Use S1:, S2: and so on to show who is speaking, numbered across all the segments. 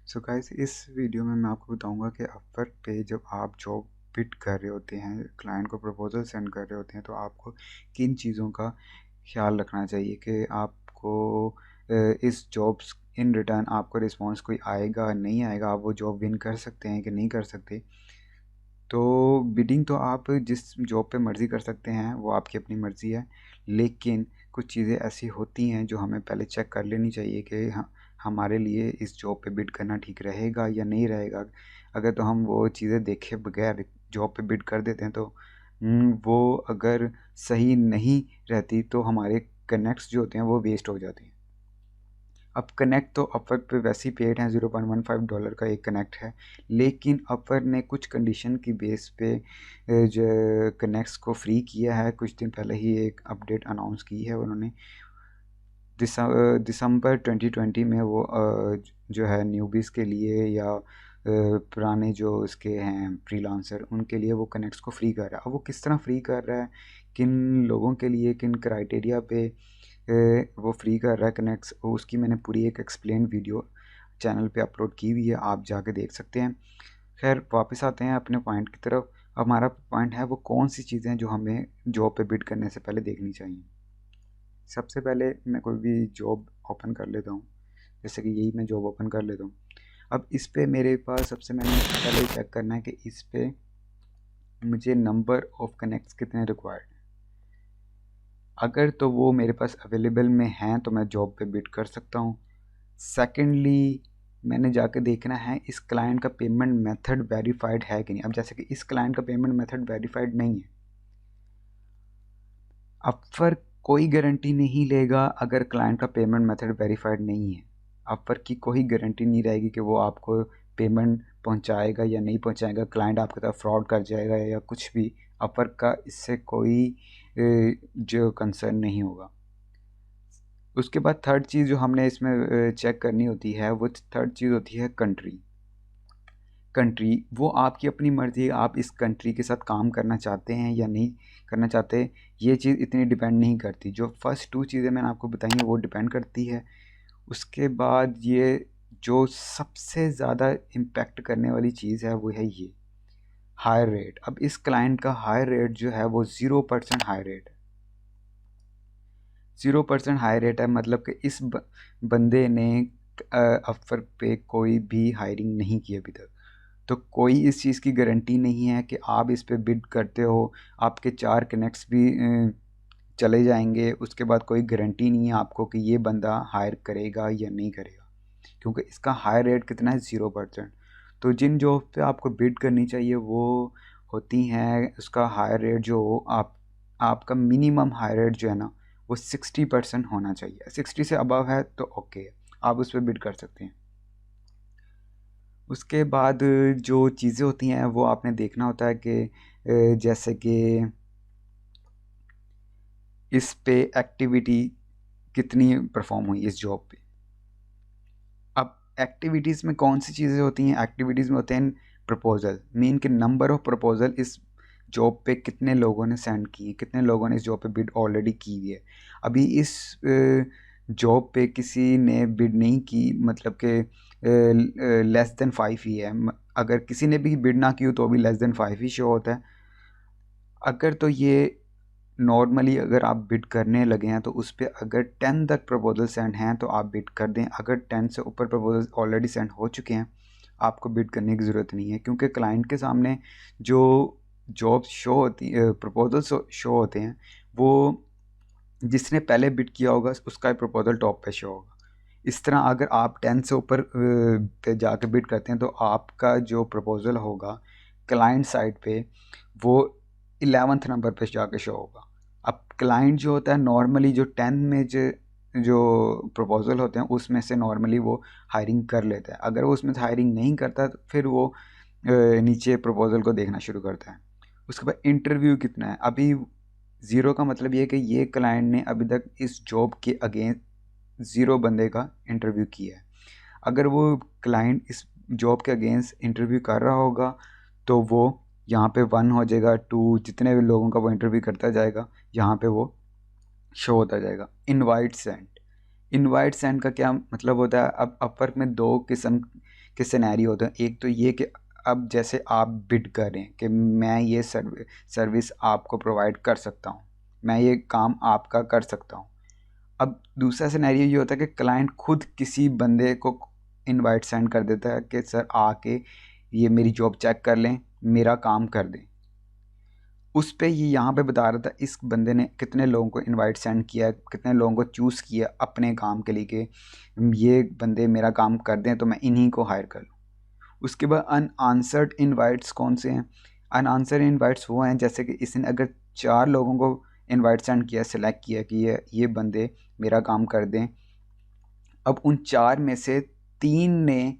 S1: So guys, इस video में मैं आपको बताऊंगा कि अपवर्क पे जब आप जॉब पिट कर रहे होते हैं, क्लाइंट को प्रपोजल सेंड कर रहे होते हैं, तो आपको किन चीज़ों का ख्याल रखना चाहिए कि आपको इस जॉब्स इन रिटर्न आपको रिस्पांस कोई आएगा नहीं आएगा, आप वो जॉब विन कर सकते हैं कि नहीं कर सकते। तो बिडिंग तो आप जिस जॉब पे मर्ज़ी कर सकते हैं, वो आपकी अपनी मर्ज़ी है, लेकिन कुछ चीज़ें ऐसी होती हैं जो हमें पहले चेक कर लेनी चाहिए कि हमारे लिए इस जॉब पे बिड करना ठीक रहेगा या नहीं रहेगा। अगर तो हम वो चीज़ें देखे बगैर जॉब पे बिड कर देते हैं तो वो अगर सही नहीं रहती तो हमारे कनेक्ट्स जो होते हैं वो वेस्ट हो जाते हैं। अब कनेक्ट तो अपवर्क पे वैसे ही पेड हैं, $0.15 का एक कनेक्ट है, लेकिन अपवर्क ने कुछ कंडीशन की बेस पे जो कनेक्ट्स को फ्री किया है। कुछ दिन पहले ही एक अपडेट अनाउंस की है उन्होंने। दिसंबर 2020 में वो जो है न्यूबीज़ के लिए या पुराने जो उसके हैं फ्रीलांसर, उनके लिए वो कनेक्ट्स को फ्री कर रहा है। अब वो किस तरह फ्री कर रहा है, किन लोगों के लिए, किन क्राइटेरिया पे वो फ्री कर रहा है कनेक्ट्स, उसकी मैंने पूरी एक एक्सप्लेन वीडियो चैनल पे अपलोड की हुई है, आप जाके देख सकते हैं। खैर, वापस आते हैं अपने पॉइंट की तरफ। हमारा पॉइंट है वो कौन सी चीज़ें जो हमें जॉब पे बिड करने से पहले देखनी चाहिए। सबसे पहले मैं कोई भी जॉब ओपन कर लेता हूँ, जैसे कि यही मैं जॉब ओपन कर लेता हूँ। अब इस पे मेरे पास सबसे मैंने पहले चेक करना है कि इस पे मुझे नंबर ऑफ़ कनेक्ट्स कितने रिक्वायर्ड हैं। अगर तो वो मेरे पास अवेलेबल में हैं तो मैं जॉब पे बिड कर सकता हूँ। सेकेंडली, मैंने जाके देखना है इस क्लाइंट का पेमेंट मेथड वेरीफाइड है कि नहीं। अब जैसे कि इस क्लाइंट का पेमेंट मेथड वेरीफाइड नहीं है, अपवर्क कोई गारंटी नहीं लेगा अगर क्लाइंट का पेमेंट मेथड वेरीफाइड नहीं है। अपवर्क की कोई गारंटी नहीं रहेगी कि वो आपको पेमेंट पहुंचाएगा या नहीं पहुंचाएगा, क्लाइंट आपके तरफ फ्रॉड कर जाएगा या कुछ भी। अपवर्क का इससे कोई जो कंसर्न नहीं होगा। उसके बाद थर्ड चीज़ जो हमने इसमें चेक करनी होती है, वो थर्ड चीज़ होती है कंट्री। कंट्री वो आपकी अपनी मर्ज़ी है, आप इस कंट्री के साथ काम करना चाहते हैं या नहीं करना चाहते, ये चीज़ इतनी डिपेंड नहीं करती। जो फर्स्ट टू चीज़ें मैंने आपको बताई हैं वो डिपेंड करती है। उसके बाद ये जो सबसे ज़्यादा इम्पेक्ट करने वाली चीज़ है वो है ये हायर रेट। अब इस क्लाइंट का हायर रेट जो है वो 0% हाई रेट है। 0% हाई रेट है, मतलब कि इस बंदे ने अपवर्क पे कोई भी हायरिंग नहीं की अभी तक। तो कोई इस चीज़ की गारंटी नहीं है कि आप इस पे बिड करते हो, आपके 4 कनेक्ट्स भी चले जाएंगे, उसके बाद कोई गारंटी नहीं है आपको कि ये बंदा हायर करेगा या नहीं करेगा, क्योंकि इसका हायर रेट कितना है, 0%। तो जिन जॉब पे आपको बिड करनी चाहिए वो होती हैं, उसका हायर रेट जो आपका मिनिमम हायर रेट जो है ना वो 60% होना चाहिए। 60 से अबव है तो ओके, आप उस पर बिड कर सकते हैं। उसके बाद जो चीज़ें होती हैं वो आपने देखना होता है कि जैसे कि इस पे एक्टिविटी कितनी परफॉर्म हुई इस जॉब पे। अब एक्टिविटीज़ में कौन सी चीज़ें होती हैं, एक्टिविटीज़ में होते हैं प्रपोजल, मीन कि नंबर ऑफ प्रपोजल इस जॉब पे कितने लोगों ने सेंड किए, कितने लोगों ने इस जॉब पे बिड ऑलरेडी की हुई है। अभी इस जॉब पे किसी ने बिड नहीं की, मतलब कि लेस देन 5 ही है। अगर किसी ने भी बिड ना की हो तो भी लेस देन 5 ही शो होता है। अगर तो ये नॉर्मली अगर आप बिड करने लगे हैं तो उस पर अगर 10 तक प्रपोजल सेंड हैं तो आप बिड कर दें। अगर 10 से ऊपर प्रपोजल ऑलरेडी सेंड हो चुके हैं, आपको बिड करने की ज़रूरत नहीं है, क्योंकि क्लाइंट के सामने जो जॉब्स शो होती प्रपोजल्स शो होते हैं, वो जिसने पहले बिड किया होगा उसका प्रपोजल टॉप पे शो होगा। इस तरह अगर आप 10 से ऊपर पे जाके बिड करते हैं तो आपका जो प्रपोजल होगा क्लाइंट साइड पे वो 11th नंबर पे जाके शो होगा। अब क्लाइंट जो होता है नॉर्मली जो 10 में जो प्रपोजल होते हैं उसमें से नॉर्मली वो हायरिंग कर लेता है। अगर वो उसमें से हायरिंग नहीं करता तो फिर वो नीचे प्रपोजल को देखना शुरू करता है। उसके बाद इंटरव्यू कितना है, अभी ज़ीरो का मतलब ये है कि ये क्लाइंट ने अभी तक इस जॉब के अगेंस्ट 0 बंदे का इंटरव्यू किया है। अगर वो क्लाइंट इस जॉब के अगेंस्ट इंटरव्यू कर रहा होगा तो वो यहाँ पे 1 हो जाएगा, 2, जितने भी लोगों का वो इंटरव्यू करता जाएगा यहाँ पे वो शो होता जाएगा। इनवाइट सेंड, इनवाइट सेंड का क्या मतलब होता है, अब अपवर्क में 2 किस्म के सिनेरियो होते हैं। एक तो ये कि अब जैसे आप बिड कर रहे हैं कि मैं ये सर्विस आपको प्रोवाइड कर सकता हूँ, मैं ये काम आपका कर सकता हूँ। अब दूसरा सिनेरियो ये होता है कि क्लाइंट खुद किसी बंदे को इनवाइट सेंड कर देता है कि सर आके ये मेरी जॉब चेक कर लें, मेरा काम कर दें। उस पे ये यहाँ पे बता रहा था इस बंदे ने कितने लोगों को इनवाइट सेंड किया, कितने लोगों को चूज़ किया अपने काम के लिए कि ये बंदे मेरा काम कर दें तो मैं इन्हीं को हायर कर लूँ। उसके बाद अनआंसर्ड इनवाइट्स कौन से हैं? अनआंसर्ड इनवाइट्स वो हैं जैसे कि इसने अगर 4 लोगों को इनवाइट सेंड किया, सेलेक्ट किया कि ये बंदे मेरा काम कर दें। अब उन 4 में से 3 ने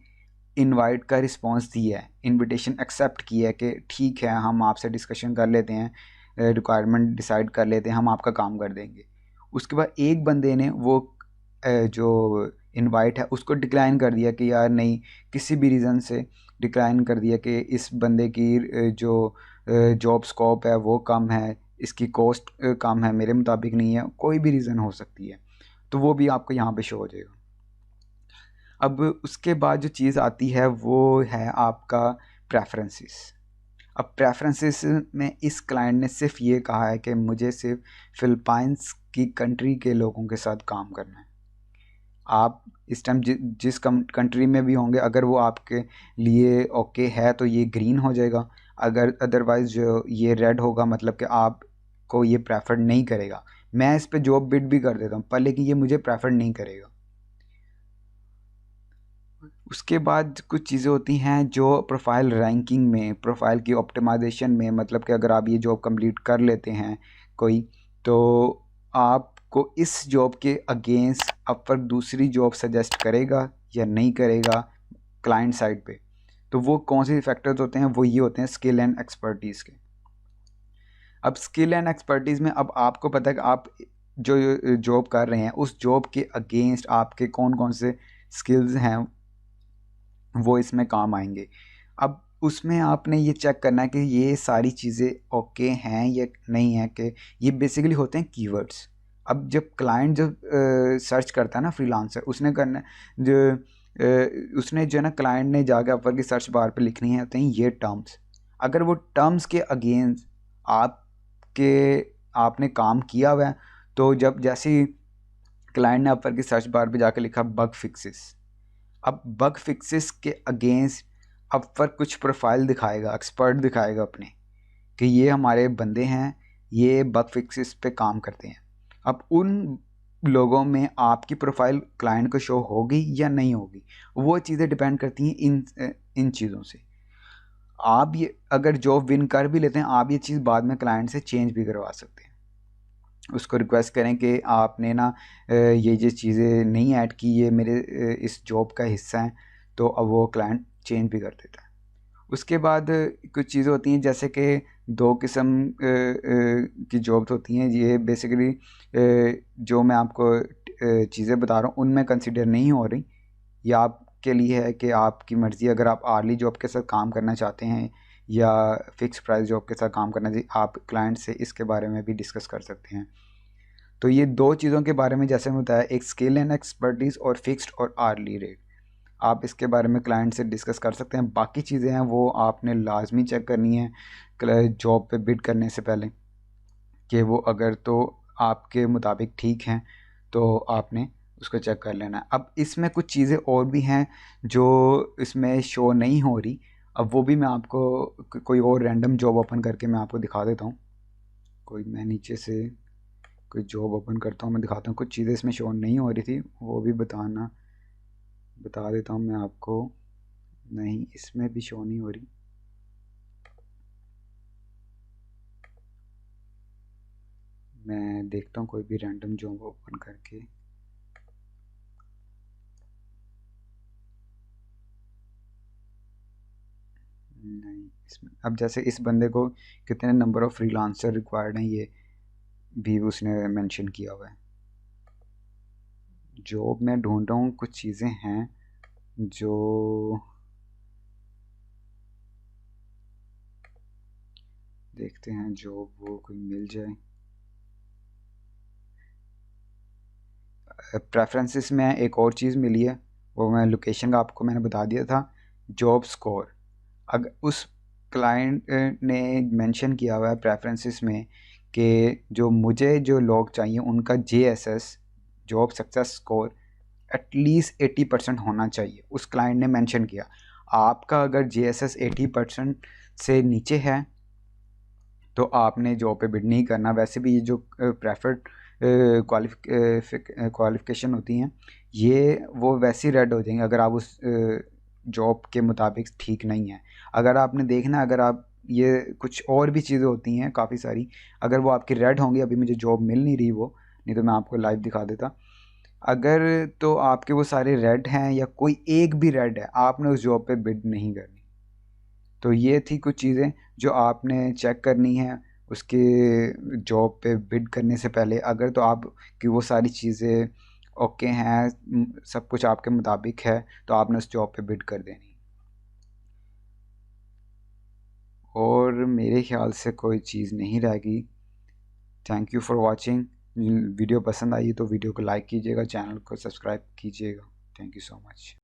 S1: इनवाइट का रिस्पांस दिया है, इनविटेशन एक्सेप्ट किया है कि ठीक है हम आपसे डिस्कशन कर लेते हैं, रिक्वायरमेंट डिसाइड कर लेते हैं, हम आपका काम कर देंगे। उसके बाद एक बंदे ने वो जो इनवाइट है उसको डिक्लाइन कर दिया कि यार नहीं, किसी भी रीज़न से डिक्लाइन कर दिया कि इस बंदे की जो जॉब स्कोप है वो कम है, इसकी कॉस्ट कम है, मेरे मुताबिक नहीं है, कोई भी रीज़न हो सकती है, तो वो भी आपको यहाँ पे शो हो जाएगा। अब उसके बाद जो चीज़ आती है वो है आपका प्रेफरेंसेस। अब प्रेफरेंसेस में इस क्लाइंट ने सिर्फ ये कहा है कि मुझे सिर्फ फिलिपाइंस की कंट्री के लोगों के साथ काम करना है। आप इस टाइम जिस कंट्री में भी होंगे, अगर वो आपके लिए ओके है तो ये ग्रीन हो जाएगा, अगर अदरवाइज जो ये रेड होगा मतलब कि आपको ये प्रेफर नहीं करेगा। मैं इस पे जॉब बिड भी कर देता हूँ पर लेकिन ये मुझे प्रेफर नहीं करेगा। उसके बाद कुछ चीज़ें होती हैं जो प्रोफाइल रैंकिंग में, प्रोफाइल की ऑप्टिमाइजेशन में, मतलब कि अगर आप ये जॉब कंप्लीट कर लेते हैं कोई, तो आपको इस जॉब के अगेंस्ट अपवर्क दूसरी जॉब सजेस्ट करेगा या नहीं करेगा क्लाइंट साइड पे। तो वो कौन से फैक्टर्स होते हैं? वो ये होते हैं स्किल एंड एक्सपर्टीज़ के। अब स्किल एंड एक्सपर्टीज़ में अब आपको पता है कि आप जो जॉब कर रहे हैं उस जॉब के अगेंस्ट आपके कौन कौन से स्किल्स हैं वो इसमें काम आएंगे। अब उसमें आपने ये चेक करना है कि ये सारी चीज़ें ओके हैं या नहीं है, कि ये बेसिकली होते हैं कीवर्ड्स। अब जब क्लाइंट जब सर्च करता है ना फ्रीलांसर, उसने करना जो उसने जो है ना, क्लाइंट ने जाके अपवर्क की सर्च बार पे लिखनी है होते हैं ये टर्म्स। अगर वो टर्म्स के अगेंस्ट आपके आपने काम किया हुआ है, तो जब जैसे ही क्लाइंट ने अपवर्क की सर्च बार पे जाके लिखा बग फिक्सेस, अब बग फिक्सेस के अगेंस्ट अपवर्क कुछ प्रोफाइल दिखाएगा, एक्सपर्ट दिखाएगा अपने, कि ये हमारे बंदे हैं, ये बग फिक्सेस पे काम करते हैं। अब उन लोगों में आपकी प्रोफाइल क्लाइंट को शो होगी या नहीं होगी, वो चीज़ें डिपेंड करती हैं इन चीज़ों से। आप ये अगर जॉब विन कर भी लेते हैं, आप ये चीज़ बाद में क्लाइंट से चेंज भी करवा सकते हैं। उसको रिक्वेस्ट करें कि आपने ना ये चीज़ें नहीं ऐड की, ये मेरे इस जॉब का हिस्सा है, तो अब वो क्लाइंट चेंज भी कर देता है। उसके बाद कुछ चीज़ें होती हैं जैसे कि 2 किस्म की जॉब्स होती हैं। ये बेसिकली जो मैं आपको चीज़ें बता रहा हूँ उनमें कंसिडर नहीं हो रही। ये आपके लिए है कि आपकी मर्ज़ी, अगर आप आर्ली जॉब के साथ काम करना चाहते हैं या फ़िक्स प्राइस जॉब के साथ काम करना चाहिए, आप क्लाइंट से इसके बारे में भी डिस्कस कर सकते हैं। तो ये 2 चीज़ों के बारे में जैसे मैं बताया, एक स्किल एंड एक्सपर्टीज़ और फिक्स्ड और आर्ली रेट। आप इसके बारे में क्लाइंट से डिस्कस कर सकते हैं। बाकी चीज़ें हैं वो आपने लाजमी चेक करनी है जॉब पे बिड करने से पहले, कि वो अगर तो आपके मुताबिक ठीक हैं तो आपने उसको चेक कर लेना है। अब इसमें कुछ चीज़ें और भी हैं जो इसमें शो नहीं हो रही, अब वो भी मैं आपको कोई और रैंडम जॉब ओपन करके मैं आपको दिखा देता हूँ। कोई मैं नीचे से कोई जॉब ओपन करता हूँ, मैं दिखाता हूँ। कुछ चीज़ें इसमें शो नहीं हो रही थी, वो भी बता देता हूँ मैं आपको। नहीं, इसमें भी शो नहीं हो रही। मैं देखता हूँ कोई भी रैंडम जॉब ओपन करके। नहीं, इसमें अब जैसे इस बंदे को कितने नंबर ऑफ फ्रीलांसर रिक्वायर्ड हैं ये भी उसने मेंशन किया हुआ है। जॉब मैं ढूंढ रहा हूँ, कुछ चीज़ें हैं जो देखते हैं जॉब वो कोई मिल जाए। प्रेफरेंसेस में एक और चीज़ मिली है, वो मैं लोकेशन का आपको मैंने बता दिया था जॉब स्कोर, अगर उस क्लाइंट ने मेंशन किया हुआ है प्रेफरेंसेस में कि जो लोग चाहिए उनका JSS job success score at least 80% होना चाहिए, उस क्लाइंट ने मेंशन किया। आपका अगर JSS 80% से नीचे है तो आपने जॉब पे बिड नहीं करना। वैसे भी ये जो प्रेफर्ड क्वालिफिकेशन होती हैं ये वो वैसे ही रेड हो जाएंगे अगर आप उस जॉब के मुताबिक ठीक नहीं है। अगर आपने देखना, अगर आप ये कुछ और भी चीज़ें होती हैं काफ़ी सारी, अगर वो आपकी रेड होंगी, अभी मुझे जॉब मिल नहीं रही वो, नहीं तो मैं आपको लाइव दिखा देता। अगर तो आपके वो सारे रेड हैं या कोई एक भी रेड है, आपने उस जॉब पे बिड नहीं करनी। तो ये थी कुछ चीज़ें जो आपने चेक करनी है उसके जॉब पे बिड करने से पहले। अगर तो आप कि वो सारी चीज़ें ओके हैं, सब कुछ आपके मुताबिक है, तो आपने उस जॉब पे बिड कर देनी। और मेरे ख्याल से कोई चीज़ नहीं रह गई। Thank you for watching. Video पसंद आई तो वीडियो को लाइक कीजिएगा, चैनल को सब्सक्राइब कीजिएगा। Thank you so much.